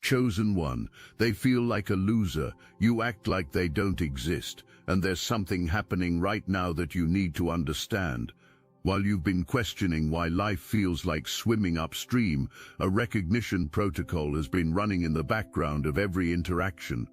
Chosen one, they feel like a loser, you act like they don't exist, and there's something happening right now that you need to understand. While you've been questioning why life feels like swimming upstream, a recognition protocol has been running in the background of every interaction.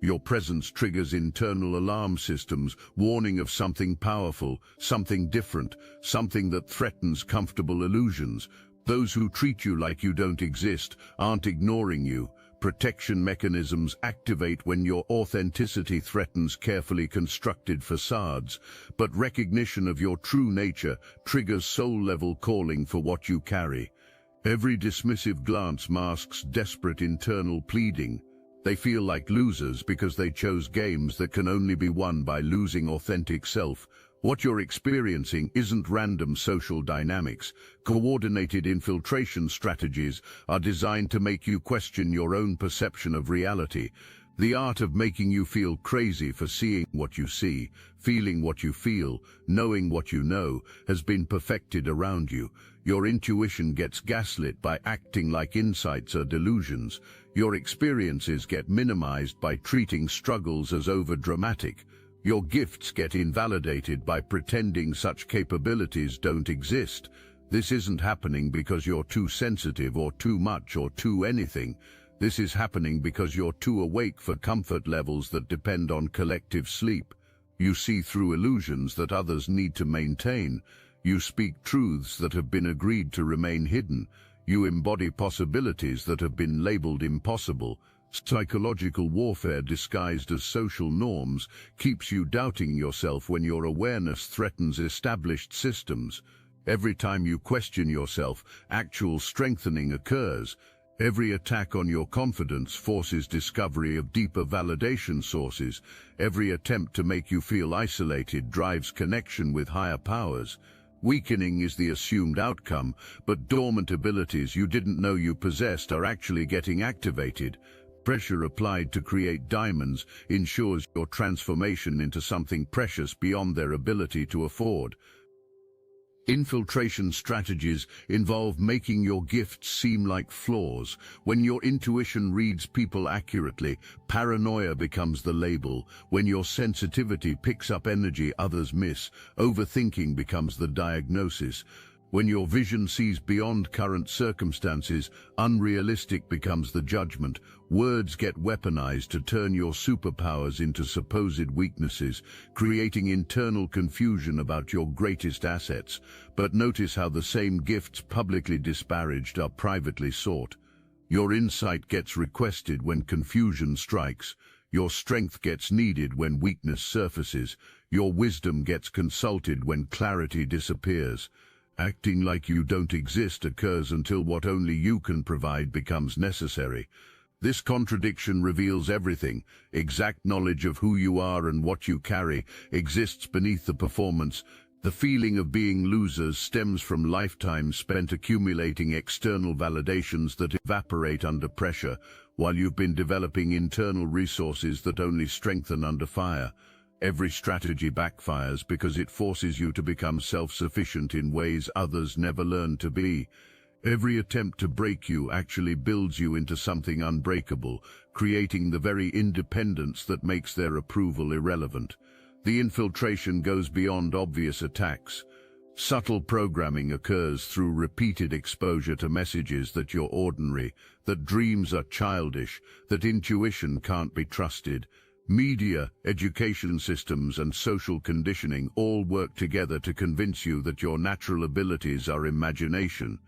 Your presence triggers internal alarm systems, warning of something powerful, something different, something that threatens comfortable illusions. Those who treat you like you don't exist aren't ignoring you. Protection mechanisms activate when your authenticity threatens carefully constructed facades, but recognition of your true nature triggers soul-level calling for what you carry. Every dismissive glance masks desperate internal pleading. They feel like losers because they chose games that can only be won by losing authentic self. What you're experiencing isn't random social dynamics. Coordinated infiltration strategies are designed to make you question your own perception of reality. The art of making you feel crazy for seeing what you see, feeling what you feel, knowing what you know, has been perfected around you. Your intuition gets gaslit by acting like insights are delusions. Your experiences get minimized by treating struggles as overdramatic. Your gifts get invalidated by pretending such capabilities don't exist. This isn't happening because you're too sensitive or too much or too anything. This is happening because you're too awake for comfort levels that depend on collective sleep. You see through illusions that others need to maintain. You speak truths that have been agreed to remain hidden. You embody possibilities that have been labeled impossible. Psychological warfare disguised as social norms keeps you doubting yourself when your awareness threatens established systems. Every time you question yourself, actual strengthening occurs. Every attack on your confidence forces discovery of deeper validation sources. Every attempt to make you feel isolated drives connection with higher powers. Weakening is the assumed outcome, but dormant abilities you didn't know you possessed are actually getting activated. Pressure applied to create diamonds ensures your transformation into something precious beyond their ability to afford. Infiltration strategies involve making your gifts seem like flaws. When your intuition reads people accurately, paranoia becomes the label. When your sensitivity picks up energy others miss, overthinking becomes the diagnosis. When your vision sees beyond current circumstances, unrealistic becomes the judgment. Words get weaponized to turn your superpowers into supposed weaknesses, creating internal confusion about your greatest assets. But notice how the same gifts publicly disparaged are privately sought. Your insight gets requested when confusion strikes. Your strength gets needed when weakness surfaces. Your wisdom gets consulted when clarity disappears. Acting like you don't exist occurs until what only you can provide becomes necessary. This contradiction reveals everything. Exact knowledge of who you are and what you carry exists beneath the performance. The feeling of being losers stems from lifetimes spent accumulating external validations that evaporate under pressure, while you've been developing internal resources that only strengthen under fire. Every strategy backfires because it forces you to become self-sufficient in ways others never learned to be. Every attempt to break you actually builds you into something unbreakable, creating the very independence that makes their approval irrelevant. The infiltration goes beyond obvious attacks. Subtle programming occurs through repeated exposure to messages that you're ordinary, that dreams are childish, that intuition can't be trusted. Media, education systems, and social conditioning all work together to convince you that your natural abilities are imagination.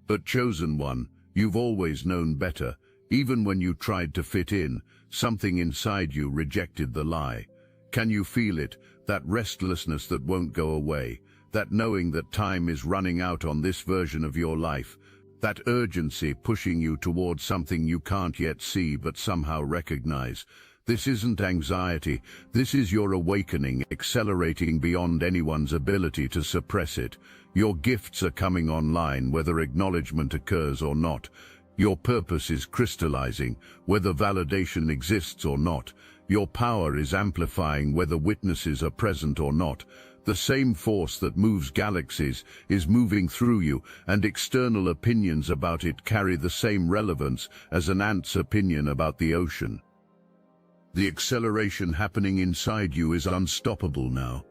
But chosen one, you've always known better. Even when you tried to fit in, something inside you rejected the lie. Can you feel it, that restlessness that won't go away, that knowing that time is running out on this version of your life, that urgency pushing you towards something you can't yet see but somehow recognize? This isn't anxiety, this is your awakening, accelerating beyond anyone's ability to suppress it. Your gifts are coming online, whether acknowledgement occurs or not. Your purpose is crystallizing, whether validation exists or not. Your power is amplifying, whether witnesses are present or not. The same force that moves galaxies is moving through you, and external opinions about it carry the same relevance as an ant's opinion about the ocean. The acceleration happening inside you is unstoppable now.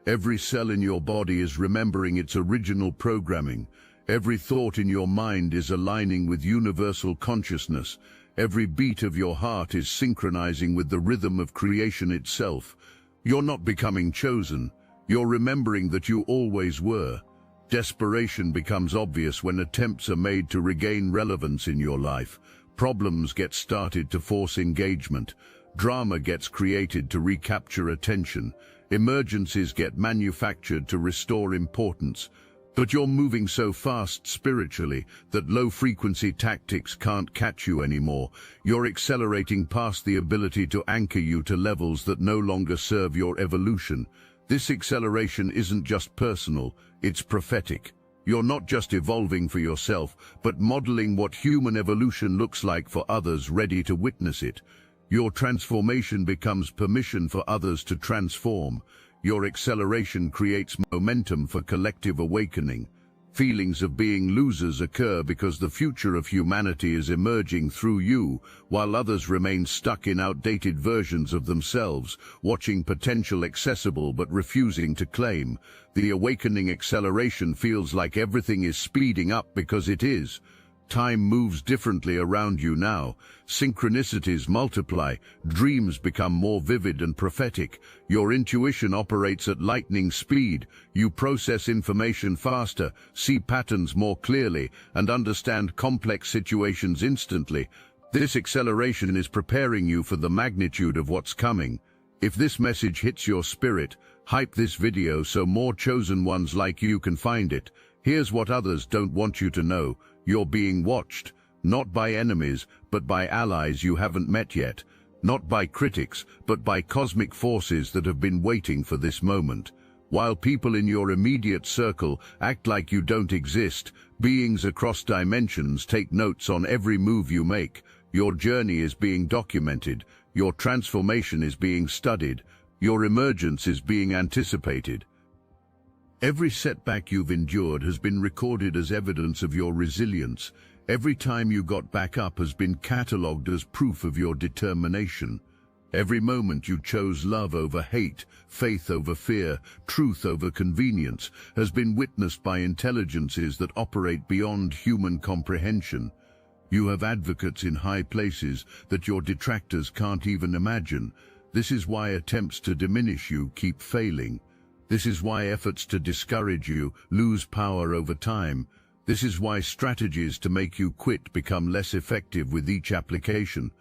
Every cell in your body is remembering its original programming. Every thought in your mind is aligning with universal consciousness. Every beat of your heart is synchronizing with the rhythm of creation itself. You're not becoming chosen. You're remembering that you always were. Desperation becomes obvious when attempts are made to regain relevance in your life. Problems get started to force engagement. Drama gets created to recapture attention. Emergencies get manufactured to restore importance. But you're moving so fast spiritually that low-frequency tactics can't catch you anymore. You're accelerating past the ability to anchor you to levels that no longer serve your evolution. This acceleration isn't just personal, it's prophetic. You're not just evolving for yourself, but modeling what human evolution looks like for others ready to witness it. Your transformation becomes permission for others to transform. Your acceleration creates momentum for collective awakening. Feelings of being losers occur because the future of humanity is emerging through you, while others remain stuck in outdated versions of themselves, watching potential accessible but refusing to claim. The awakening acceleration feels like everything is speeding up because it is. Time moves differently around you now. Synchronicities multiply, dreams become more vivid and prophetic. Your intuition operates at lightning speed. You process information faster, see patterns more clearly, and understand complex situations instantly. This acceleration is preparing you for the magnitude of what's coming. If this message hits your spirit, hype this video so more chosen ones like you can find it. Here's what others don't want you to know. You're being watched, not by enemies, but by allies you haven't met yet. Not by critics, but by cosmic forces that have been waiting for this moment. While people in your immediate circle act like you don't exist, beings across dimensions take notes on every move you make. Your journey is being documented. Your transformation is being studied. Your emergence is being anticipated. Every setback you've endured has been recorded as evidence of your resilience. Every time you got back up has been catalogued as proof of your determination. Every moment you chose love over hate, faith over fear, truth over convenience, has been witnessed by intelligences that operate beyond human comprehension. You have advocates in high places that your detractors can't even imagine. This is why attempts to diminish you keep failing. This is why efforts to discourage you lose power over time. This is why strategies to make you quit become less effective with each application.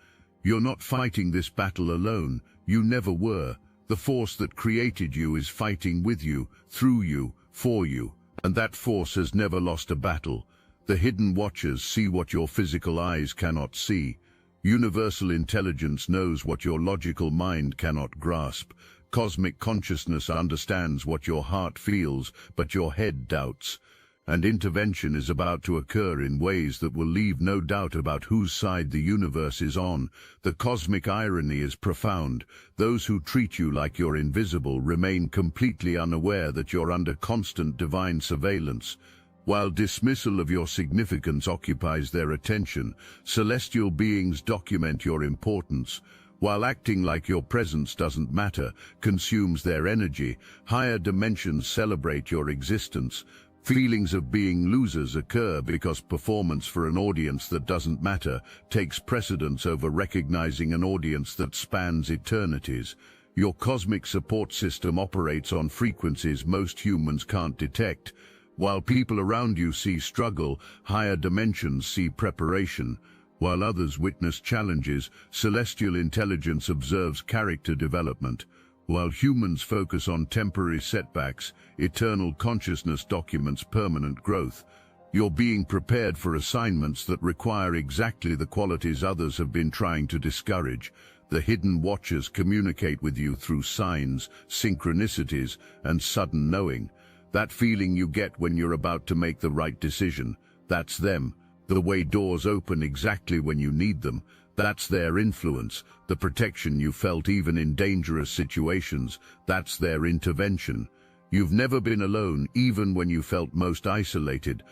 You're not fighting this battle alone. You never were. The force that created you is fighting with you, through you, for you. And that force has never lost a battle. The hidden watchers see what your physical eyes cannot see. Universal intelligence knows what your logical mind cannot grasp. Cosmic consciousness understands what your heart feels, but your head doubts. And intervention is about to occur in ways that will leave no doubt about whose side the universe is on. The cosmic irony is profound. Those who treat you like you're invisible remain completely unaware that you're under constant divine surveillance. While dismissal of your significance occupies their attention, celestial beings document your importance. While acting like your presence doesn't matter consumes their energy, higher dimensions celebrate your existence. Feelings of being losers occur because performance for an audience that doesn't matter takes precedence over recognizing an audience that spans eternities. Your cosmic support system operates on frequencies most humans can't detect. While people around you see struggle, higher dimensions see preparation. While others witness challenges, celestial intelligence observes character development. While humans focus on temporary setbacks, eternal consciousness documents permanent growth. You're being prepared for assignments that require exactly the qualities others have been trying to discourage. The hidden watchers communicate with you through signs, synchronicities, and sudden knowing. That feeling you get when you're about to make the right decision, that's them. The way doors open exactly when you need them, that's their influence. The protection you felt even in dangerous situations, that's their intervention. You've never been alone, even when you felt most isolated.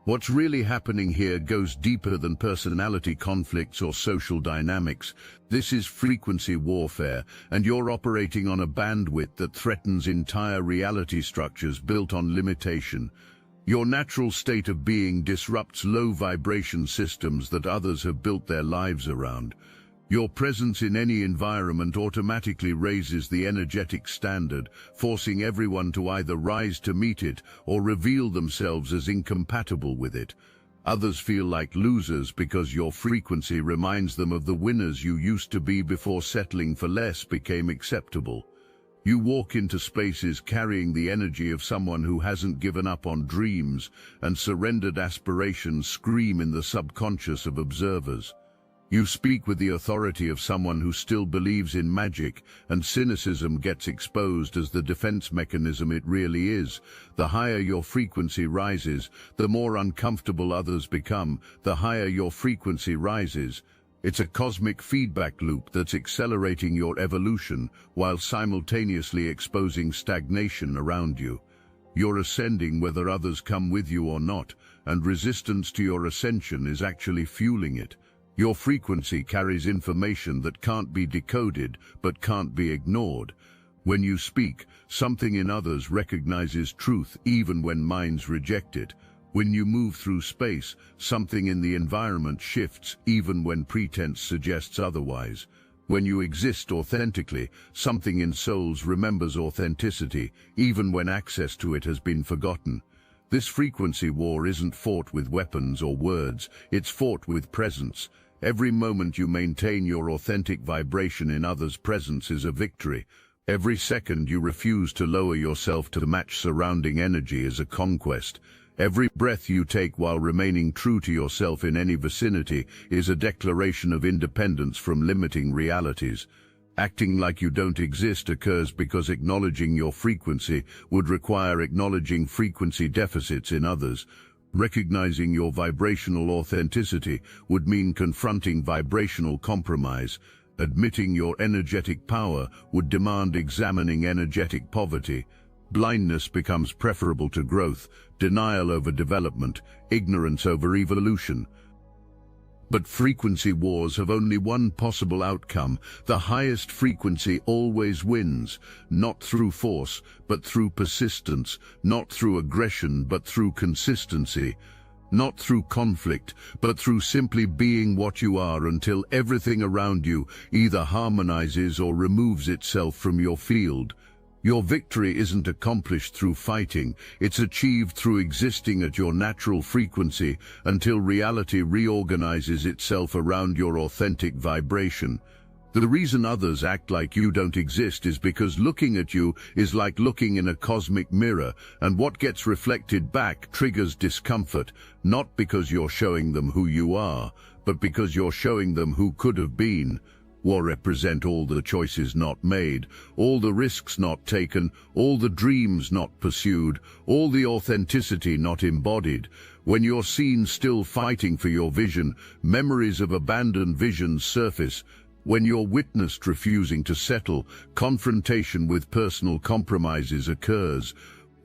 What's really happening here goes deeper than personality conflicts or social dynamics. This is frequency warfare, and you're operating on a bandwidth that threatens entire reality structures built on limitation. Your natural state of being disrupts low-vibration systems that others have built their lives around. Your presence in any environment automatically raises the energetic standard, forcing everyone to either rise to meet it or reveal themselves as incompatible with it. Others feel like losers because your frequency reminds them of the winners you used to be before settling for less became acceptable. You walk into spaces carrying the energy of someone who hasn't given up on dreams, and surrendered aspirations scream in the subconscious of observers. You speak with the authority of someone who still believes in magic, and cynicism gets exposed as the defense mechanism it really is. The higher your frequency rises, the more uncomfortable others become. The higher your frequency rises. It's a cosmic feedback loop that's accelerating your evolution while simultaneously exposing stagnation around you. You're ascending whether others come with you or not, and resistance to your ascension is actually fueling it. Your frequency carries information that can't be decoded but can't be ignored. When you speak, something in others recognizes truth even when minds reject it. When you move through space, something in the environment shifts even when pretense suggests otherwise. When you exist authentically, something in souls remembers authenticity even when access to it has been forgotten. This frequency war isn't fought with weapons or words, it's fought with presence. Every moment you maintain your authentic vibration in others' presence is a victory. Every second you refuse to lower yourself to match surrounding energy is a conquest. Every breath you take while remaining true to yourself in any vicinity is a declaration of independence from limiting realities. Acting like you don't exist occurs because acknowledging your frequency would require acknowledging frequency deficits in others. Recognizing your vibrational authenticity would mean confronting vibrational compromise. Admitting your energetic power would demand examining energetic poverty. Blindness becomes preferable to growth, denial over development, ignorance over evolution. But frequency wars have only one possible outcome. The highest frequency always wins, not through force, but through persistence, not through aggression, but through consistency, not through conflict, but through simply being what you are until everything around you either harmonizes or removes itself from your field. Your victory isn't accomplished through fighting, it's achieved through existing at your natural frequency until reality reorganizes itself around your authentic vibration. The reason others act like you don't exist is because looking at you is like looking in a cosmic mirror, and what gets reflected back triggers discomfort, not because you're showing them who you are, but because you're showing them who could have been. War represent all the choices not made, all the risks not taken, all the dreams not pursued, all the authenticity not embodied. When you're seen still fighting for your vision, memories of abandoned visions surface. When you're witnessed refusing to settle, confrontation with personal compromises occurs.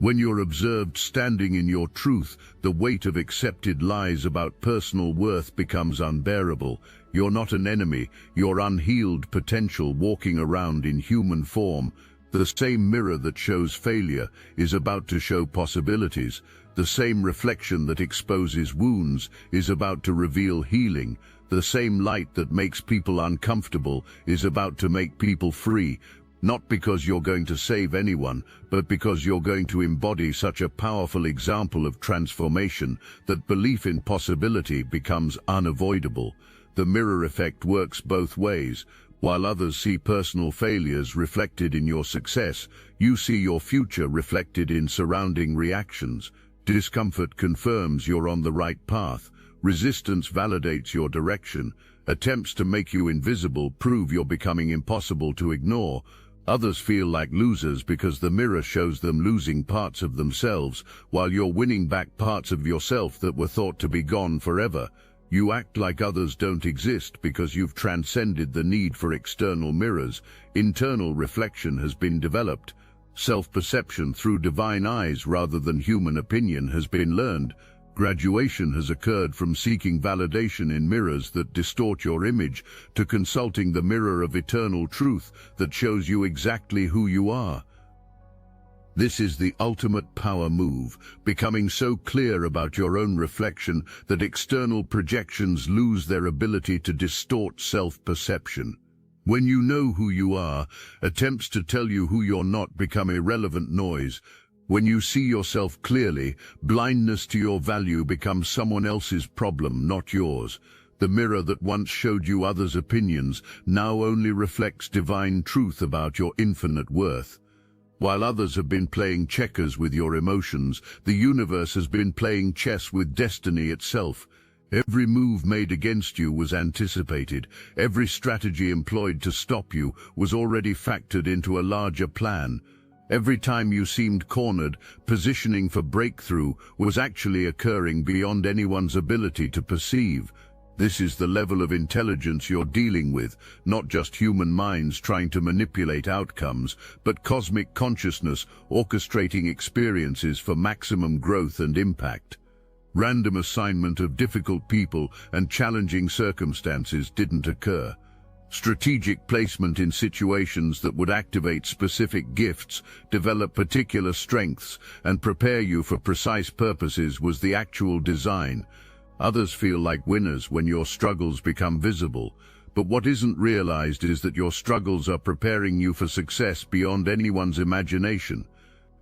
When you're observed standing in your truth, the weight of accepted lies about personal worth becomes unbearable. You're not an enemy, you're unhealed potential walking around in human form. The same mirror that shows failure is about to show possibilities. The same reflection that exposes wounds is about to reveal healing. The same light that makes people uncomfortable is about to make people free. Not because you're going to save anyone, but because you're going to embody such a powerful example of transformation that belief in possibility becomes unavoidable. The mirror effect works both ways. While others see personal failures reflected in your success, you see your future reflected in surrounding reactions. Discomfort confirms you're on the right path. Resistance validates your direction. Attempts to make you invisible prove you're becoming impossible to ignore. Others feel like losers because the mirror shows them losing parts of themselves, while you're winning back parts of yourself that were thought to be gone forever. You act like others don't exist because you've transcended the need for external mirrors. Internal reflection has been developed. Self-perception through divine eyes rather than human opinion has been learned. Graduation has occurred from seeking validation in mirrors that distort your image to consulting the mirror of eternal truth that shows you exactly who you are. This is the ultimate power move, becoming so clear about your own reflection that external projections lose their ability to distort self-perception. When you know who you are, attempts to tell you who you're not become irrelevant noise. When you see yourself clearly, blindness to your value becomes someone else's problem, not yours. The mirror that once showed you others' opinions now only reflects divine truth about your infinite worth. While others have been playing checkers with your emotions, the universe has been playing chess with destiny itself. Every move made against you was anticipated. Every strategy employed to stop you was already factored into a larger plan. Every time you seemed cornered, positioning for breakthrough was actually occurring beyond anyone's ability to perceive. This is the level of intelligence you're dealing with, not just human minds trying to manipulate outcomes, but cosmic consciousness orchestrating experiences for maximum growth and impact. Random assignment of difficult people and challenging circumstances didn't occur. Strategic placement in situations that would activate specific gifts, develop particular strengths, and prepare you for precise purposes was the actual design. Others feel like winners when your struggles become visible, but what isn't realized is that your struggles are preparing you for success beyond anyone's imagination.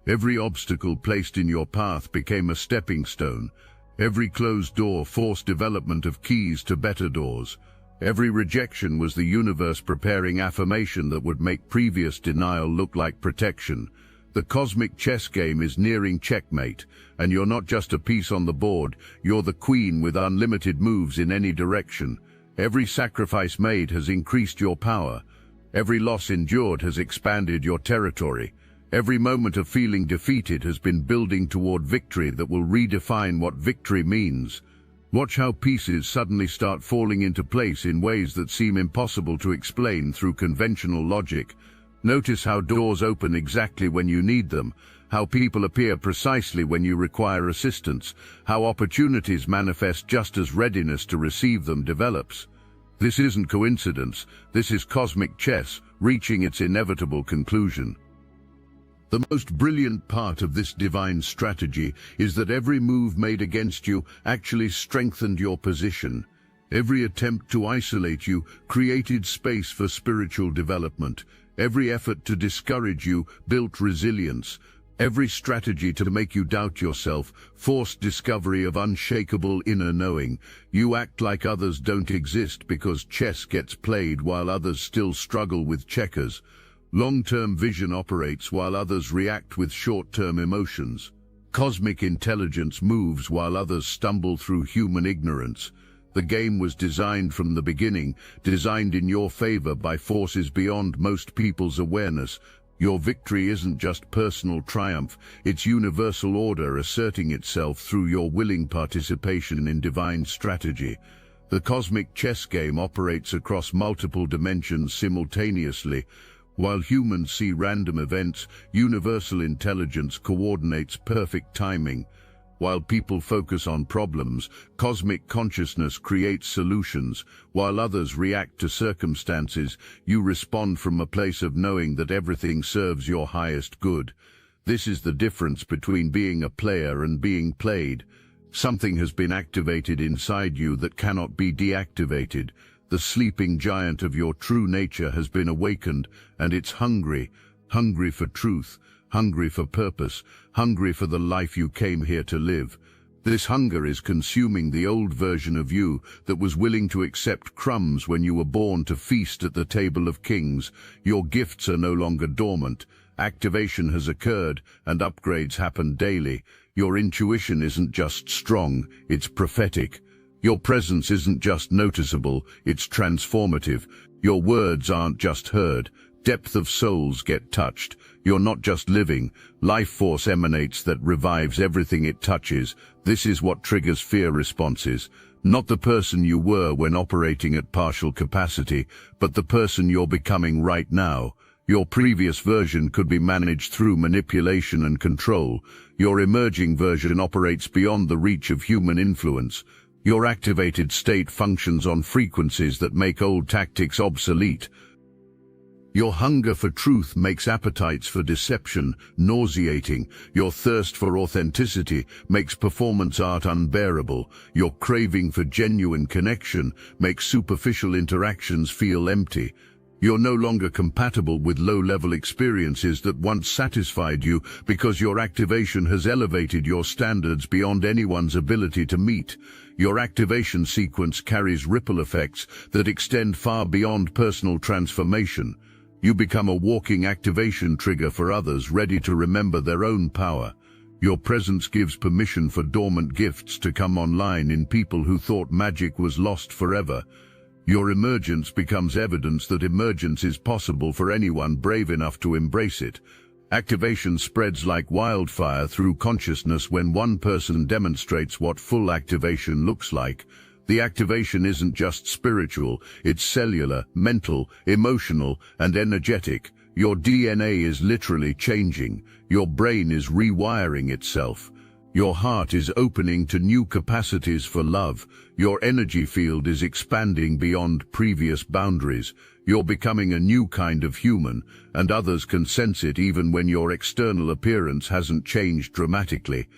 Every obstacle placed in your path became a stepping stone. Every closed door forced development of keys to better doors. Every rejection was the universe preparing affirmation that would make previous denial look like protection. The cosmic chess game is nearing checkmate, and you're not just a piece on the board, you're the queen with unlimited moves in any direction. Every sacrifice made has increased your power. Every loss endured has expanded your territory. Every moment of feeling defeated has been building toward victory that will redefine what victory means. Watch how pieces suddenly start falling into place in ways that seem impossible to explain through conventional logic. Notice how doors open exactly when you need them, how people appear precisely when you require assistance, how opportunities manifest just as readiness to receive them develops. This isn't coincidence, this is cosmic chess reaching its inevitable conclusion. The most brilliant part of this divine strategy is that every move made against you actually strengthened your position. Every attempt to isolate you created space for spiritual development. Every effort to discourage you built resilience. Every strategy to make you doubt yourself forced discovery of unshakable inner knowing. You act like others don't exist because chess gets played while others still struggle with checkers. Long-term vision operates while others react with short-term emotions. Cosmic intelligence moves while others stumble through human ignorance. The game was designed from the beginning, designed in your favor by forces beyond most people's awareness. Your victory isn't just personal triumph, it's universal order asserting itself through your willing participation in divine strategy. The cosmic chess game operates across multiple dimensions simultaneously. While humans see random events, universal intelligence coordinates perfect timing. While people focus on problems, cosmic consciousness creates solutions. While others react to circumstances, you respond from a place of knowing that everything serves your highest good. This is the difference between being a player and being played. Something has been activated inside you that cannot be deactivated. The sleeping giant of your true nature has been awakened, and it's hungry for truth, hungry for purpose, hungry for the life you came here to live. This hunger is consuming the old version of you that was willing to accept crumbs when you were born to feast at the table of kings. Your gifts are no longer dormant. Activation has occurred, and upgrades happen daily. Your intuition isn't just strong, it's prophetic. Your presence isn't just noticeable, it's transformative. Your words aren't just heard, depth of souls get touched. You're not just living, life force emanates that revives everything it touches. This is what triggers fear responses. Not the person you were when operating at partial capacity, but the person you're becoming right now. Your previous version could be managed through manipulation and control. Your emerging version operates beyond the reach of human influence. Your activated state functions on frequencies that make old tactics obsolete. Your hunger for truth makes appetites for deception nauseating. Your thirst for authenticity makes performance art unbearable. Your craving for genuine connection makes superficial interactions feel empty. You're no longer compatible with low-level experiences that once satisfied you because your activation has elevated your standards beyond anyone's ability to meet. Your activation sequence carries ripple effects that extend far beyond personal transformation. You become a walking activation trigger for others ready to remember their own power. Your presence gives permission for dormant gifts to come online in people who thought magic was lost forever. Your emergence becomes evidence that emergence is possible for anyone brave enough to embrace it. Activation spreads like wildfire through consciousness when one person demonstrates what full activation looks like. The activation isn't just spiritual, it's cellular, mental, emotional, and energetic. Your DNA is literally changing. Your brain is rewiring itself. Your heart is opening to new capacities for love. Your energy field is expanding beyond previous boundaries. You're becoming a new kind of human, and others can sense it even when your external appearance hasn't changed dramatically.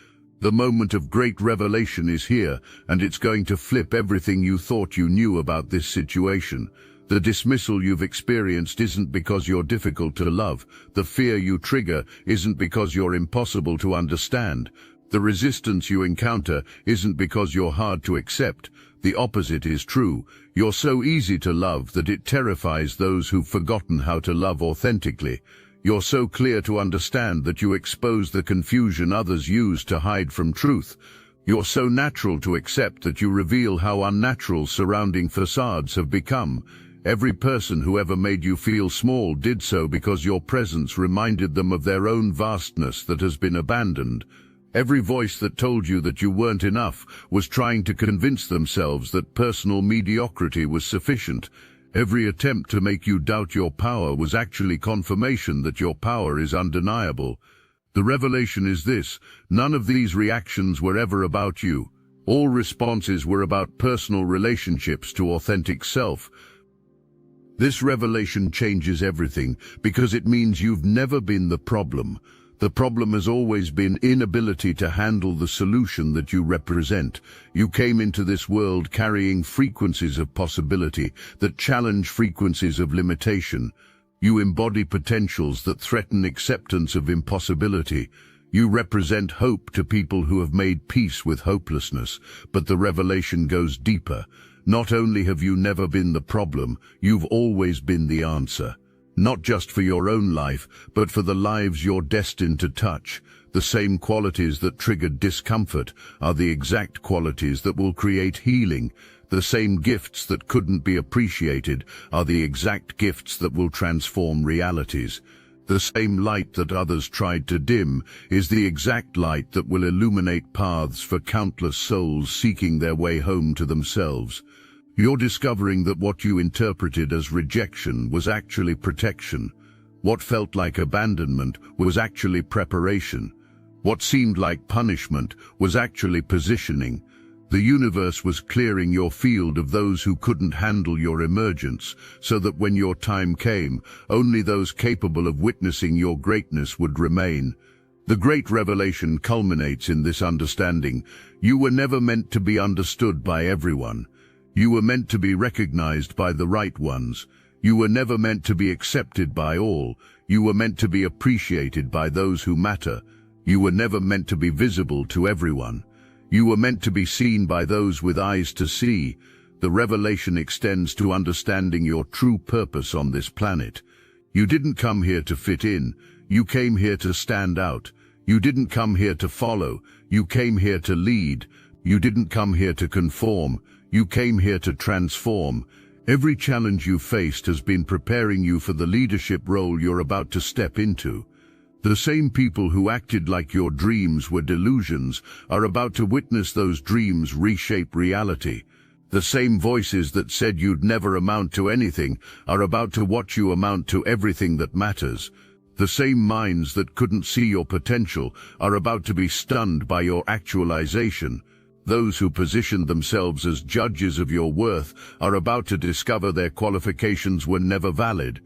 The moment of great revelation is here, and it's going to flip everything you thought you knew about this situation. The dismissal you've experienced isn't because you're difficult to love. The fear you trigger isn't because you're impossible to understand. The resistance you encounter isn't because you're hard to accept. The opposite is true. You're so easy to love that it terrifies those who've forgotten how to love authentically. You're so clear to understand that you expose the confusion others use to hide from truth. You're so natural to accept that you reveal how unnatural surrounding facades have become. Every person who ever made you feel small did so because your presence reminded them of their own vastness that has been abandoned. Every voice that told you that you weren't enough was trying to convince themselves that personal mediocrity was sufficient. Every attempt to make you doubt your power was actually confirmation that your power is undeniable. The revelation is this: none of these reactions were ever about you. All responses were about personal relationships to authentic self. This revelation changes everything because it means you've never been the problem. The problem has always been inability to handle the solution that you represent. You came into this world carrying frequencies of possibility that challenge frequencies of limitation. You embody potentials that threaten acceptance of impossibility. You represent hope to people who have made peace with hopelessness. But the revelation goes deeper. Not only have you never been the problem, you've always been the answer. Not just for your own life, but for the lives you're destined to touch. The same qualities that triggered discomfort are the exact qualities that will create healing. The same gifts that couldn't be appreciated are the exact gifts that will transform realities. The same light that others tried to dim is the exact light that will illuminate paths for countless souls seeking their way home to themselves. You're discovering that what you interpreted as rejection was actually protection. What felt like abandonment was actually preparation. What seemed like punishment was actually positioning. The universe was clearing your field of those who couldn't handle your emergence, so that when your time came, only those capable of witnessing your greatness would remain. The great revelation culminates in this understanding. You were never meant to be understood by everyone. You were meant to be recognized by the right ones. You were never meant to be accepted by all. You were meant to be appreciated by those who matter. You were never meant to be visible to everyone. You were meant to be seen by those with eyes to see. The revelation extends to understanding your true purpose on this planet. You didn't come here to fit in. You came here to stand out. You didn't come here to follow. You came here to lead. You didn't come here to conform. You came here to transform. Every challenge you faced has been preparing you for the leadership role you're about to step into. The same people who acted like your dreams were delusions are about to witness those dreams reshape reality. The same voices that said you'd never amount to anything are about to watch you amount to everything that matters. The same minds that couldn't see your potential are about to be stunned by your actualization. Those who positioned themselves as judges of your worth are about to discover their qualifications were never valid.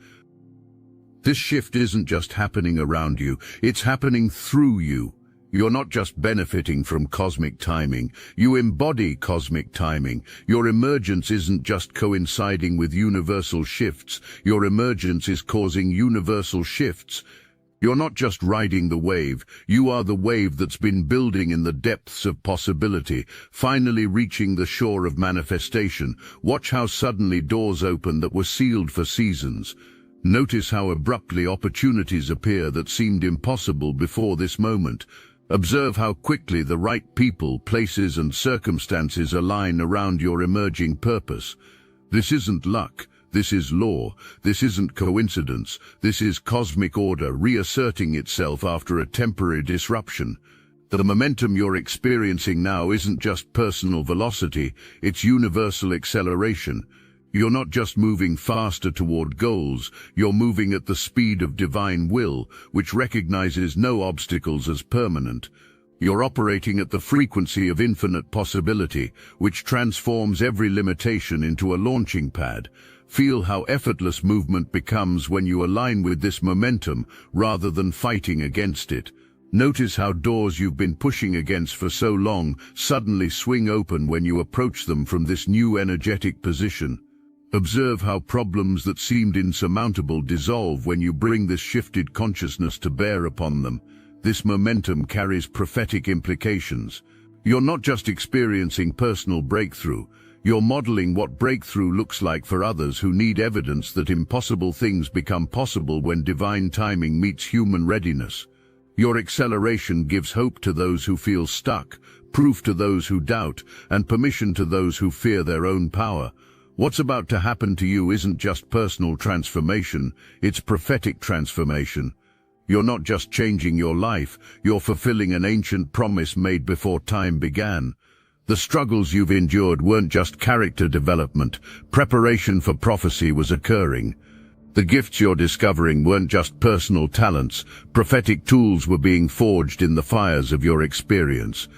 This shift isn't just happening around you, it's happening through you. You're not just benefiting from cosmic timing, you embody cosmic timing. Your emergence isn't just coinciding with universal shifts, your emergence is causing universal shifts. You're not just riding the wave, you are the wave that's been building in the depths of possibility, finally reaching the shore of manifestation. Watch how suddenly doors open that were sealed for seasons. Notice how abruptly opportunities appear that seemed impossible before this moment. Observe how quickly the right people, places and circumstances align around your emerging purpose. This isn't luck, this is law. This isn't coincidence, this is cosmic order reasserting itself after a temporary disruption. The momentum you're experiencing now isn't just personal velocity, it's universal acceleration. You're not just moving faster toward goals, you're moving at the speed of divine will, which recognizes no obstacles as permanent. You're operating at the frequency of infinite possibility, which transforms every limitation into a launching pad. Feel how effortless movement becomes when you align with this momentum rather than fighting against it. Notice how doors you've been pushing against for so long suddenly swing open when you approach them from this new energetic position. Observe how problems that seemed insurmountable dissolve when you bring this shifted consciousness to bear upon them. This momentum carries prophetic implications. You're not just experiencing personal breakthrough, you're modeling what breakthrough looks like for others who need evidence that impossible things become possible when divine timing meets human readiness. Your acceleration gives hope to those who feel stuck, proof to those who doubt, and permission to those who fear their own power. What's about to happen to you isn't just personal transformation, it's prophetic transformation. You're not just changing your life, you're fulfilling an ancient promise made before time began. The struggles you've endured weren't just character development, preparation for prophecy was occurring. The gifts you're discovering weren't just personal talents, prophetic tools were being forged in the fires of your experience.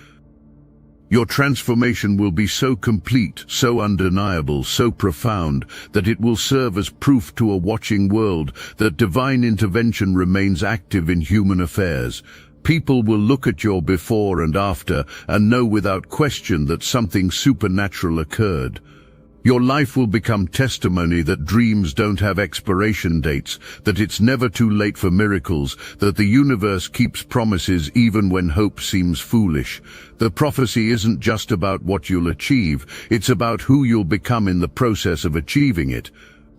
Your transformation will be so complete, so undeniable, so profound, that it will serve as proof to a watching world that divine intervention remains active in human affairs. People will look at your before and after and know without question that something supernatural occurred. Your life will become testimony that dreams don't have expiration dates, that it's never too late for miracles, that the universe keeps promises even when hope seems foolish. The prophecy isn't just about what you'll achieve, it's about who you'll become in the process of achieving it.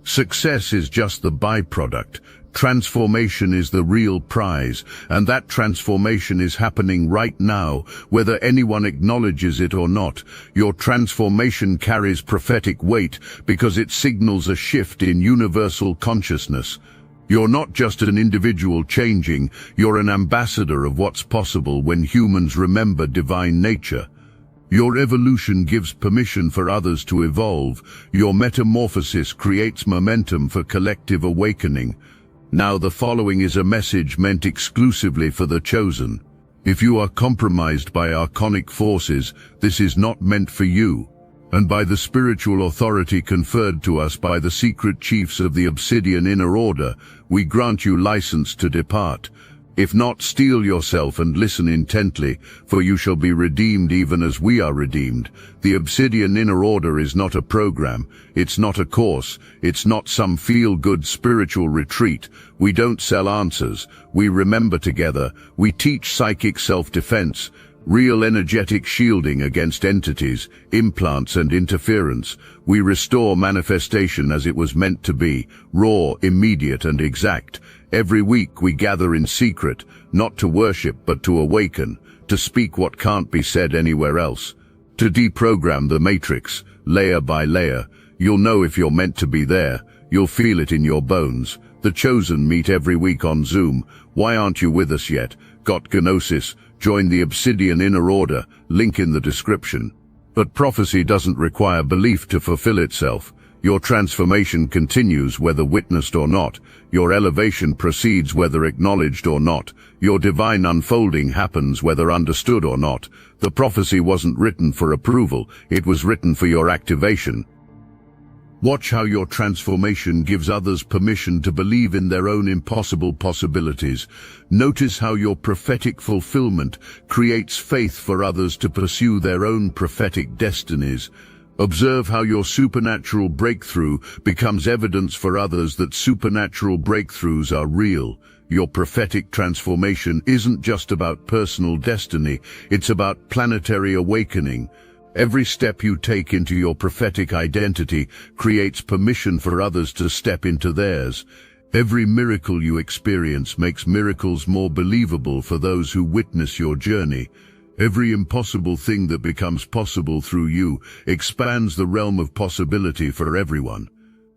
Success is just the byproduct. Transformation is the real prize, and that transformation is happening right now, whether anyone acknowledges it or not. Your transformation carries prophetic weight because it signals a shift in universal consciousness. You're not just an individual changing, you're an ambassador of what's possible when humans remember divine nature. Your evolution gives permission for others to evolve. Your metamorphosis creates momentum for collective awakening. Now the following is a message meant exclusively for the chosen. If you are compromised by archonic forces, this is not meant for you. And by the spiritual authority conferred to us by the secret chiefs of the Obsidian Inner Order, we grant you license to depart. If not, steel yourself and listen intently, for you shall be redeemed even as we are redeemed. The Obsidian Inner Order is not a program, it's not a course, it's not some feel-good spiritual retreat. We don't sell answers, we remember together, we teach psychic self-defense, real energetic shielding against entities, implants and interference. We restore manifestation as it was meant to be, raw, immediate and exact. Every week we gather in secret, not to worship but to awaken, to speak what can't be said anywhere else, to deprogram the matrix, layer by layer. You'll know if you're meant to be there, you'll feel it in your bones. The chosen meet every week on Zoom. Why aren't you with us yet? Got Gnosis? Join the Obsidian Inner Order, link in the description. But prophecy doesn't require belief to fulfill itself. Your transformation continues whether witnessed or not. Your elevation proceeds whether acknowledged or not. Your divine unfolding happens whether understood or not. The prophecy wasn't written for approval, it was written for your activation. Watch how your transformation gives others permission to believe in their own impossible possibilities. Notice how your prophetic fulfillment creates faith for others to pursue their own prophetic destinies. Observe how your supernatural breakthrough becomes evidence for others that supernatural breakthroughs are real. Your prophetic transformation isn't just about personal destiny, it's about planetary awakening. Every step you take into your prophetic identity creates permission for others to step into theirs. Every miracle you experience makes miracles more believable for those who witness your journey. Every impossible thing that becomes possible through you expands the realm of possibility for everyone.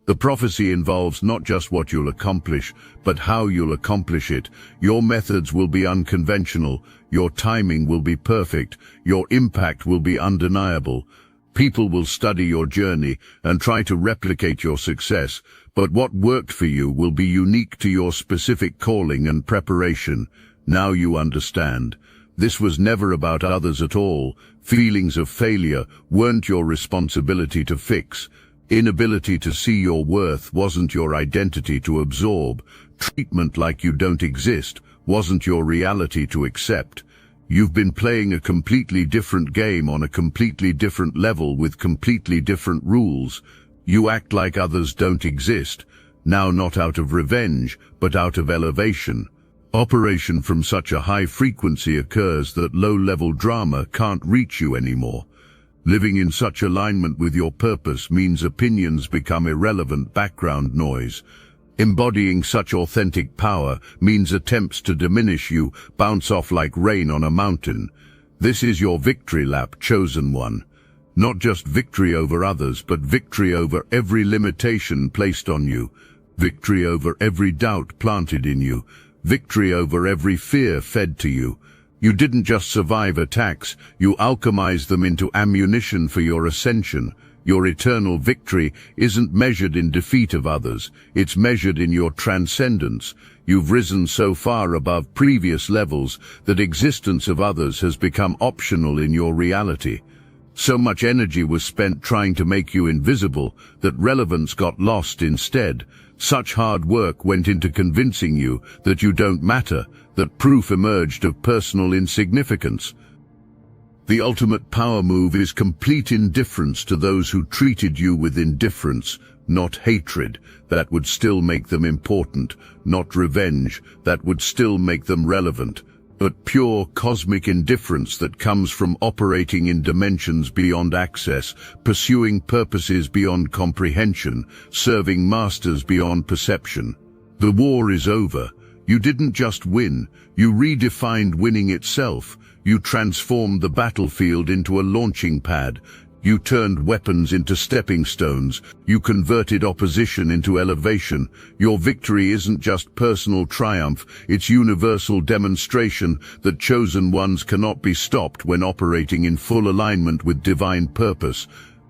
The prophecy involves not just what you'll accomplish, but how you'll accomplish it. Your methods will be unconventional, your timing will be perfect, your impact will be undeniable. People will study your journey and try to replicate your success, but what worked for you will be unique to your specific calling and preparation. Now you understand. This was never about others at all. Feelings of failure weren't your responsibility to fix. Inability to see your worth wasn't your identity to absorb. Treatment like you don't exist wasn't your reality to accept. You've been playing a completely different game on a completely different level with completely different rules. You act like others don't exist, now not out of revenge, but out of elevation. Operation from such a high frequency occurs that low-level drama can't reach you anymore. Living in such alignment with your purpose means opinions become irrelevant background noise. Embodying such authentic power means attempts to diminish you bounce off like rain on a mountain. This is your victory lap, chosen one. Not just victory over others, but victory over every limitation placed on you. Victory over every doubt planted in you. Victory over every fear fed to you. You didn't just survive attacks, you alchemized them into ammunition for your ascension. Your eternal victory isn't measured in defeat of others, it's measured in your transcendence. You've risen so far above previous levels that existence of others has become optional in your reality. So much energy was spent trying to make you invisible that relevance got lost instead. Such hard work went into convincing you that you don't matter, that proof emerged of personal insignificance. The ultimate power move is complete indifference to those who treated you with indifference, not hatred, that would still make them important, not revenge, that would still make them relevant, but pure cosmic indifference that comes from operating in dimensions beyond access, pursuing purposes beyond comprehension, serving masters beyond perception. The war is over. You didn't just win, you redefined winning itself. You transformed the battlefield into a launching pad. You turned weapons into stepping stones. You converted opposition into elevation. Your victory isn't just personal triumph, it's universal demonstration that chosen ones cannot be stopped when operating in full alignment with divine purpose.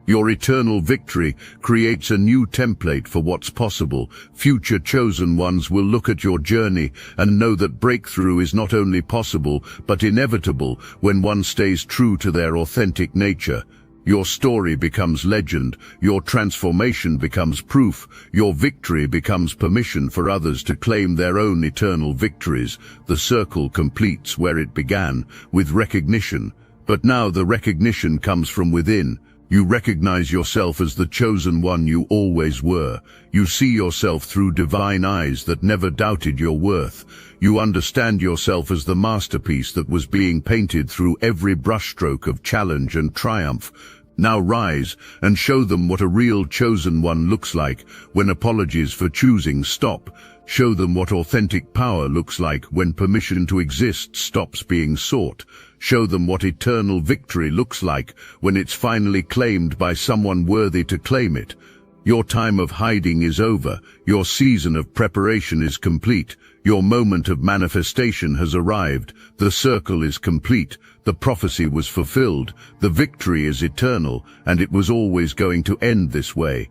Your eternal victory creates a new template for what's possible. Future chosen ones will look at your journey and know that breakthrough is not only possible, but inevitable when one stays true to their authentic nature. Your story becomes legend, your transformation becomes proof, your victory becomes permission for others to claim their own eternal victories. The circle completes where it began, with recognition. But now the recognition comes from within. You recognize yourself as the chosen one you always were. You see yourself through divine eyes that never doubted your worth. You understand yourself as the masterpiece that was being painted through every brushstroke of challenge and triumph. Now rise and show them what a real chosen one looks like when apologies for choosing stop. Show them what authentic power looks like when permission to exist stops being sought. Show them what eternal victory looks like when it's finally claimed by someone worthy to claim it. Your time of hiding is over. Your season of preparation is complete. Your moment of manifestation has arrived. The circle is complete. The prophecy was fulfilled, the victory is eternal, and it was always going to end this way.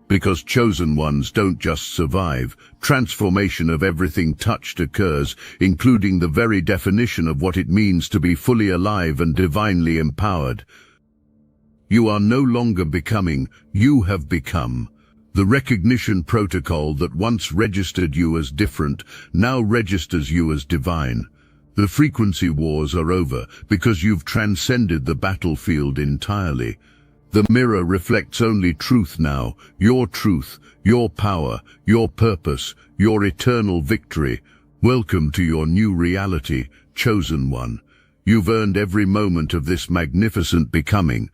Because chosen ones don't just survive, transformation of everything touched occurs, including the very definition of what it means to be fully alive and divinely empowered. You are no longer becoming, you have become. The recognition protocol that once registered you as different now registers you as divine. The frequency wars are over because you've transcended the battlefield entirely. The mirror reflects only truth now, your truth, your power, your purpose, your eternal victory. Welcome to your new reality, chosen one. You've earned every moment of this magnificent becoming.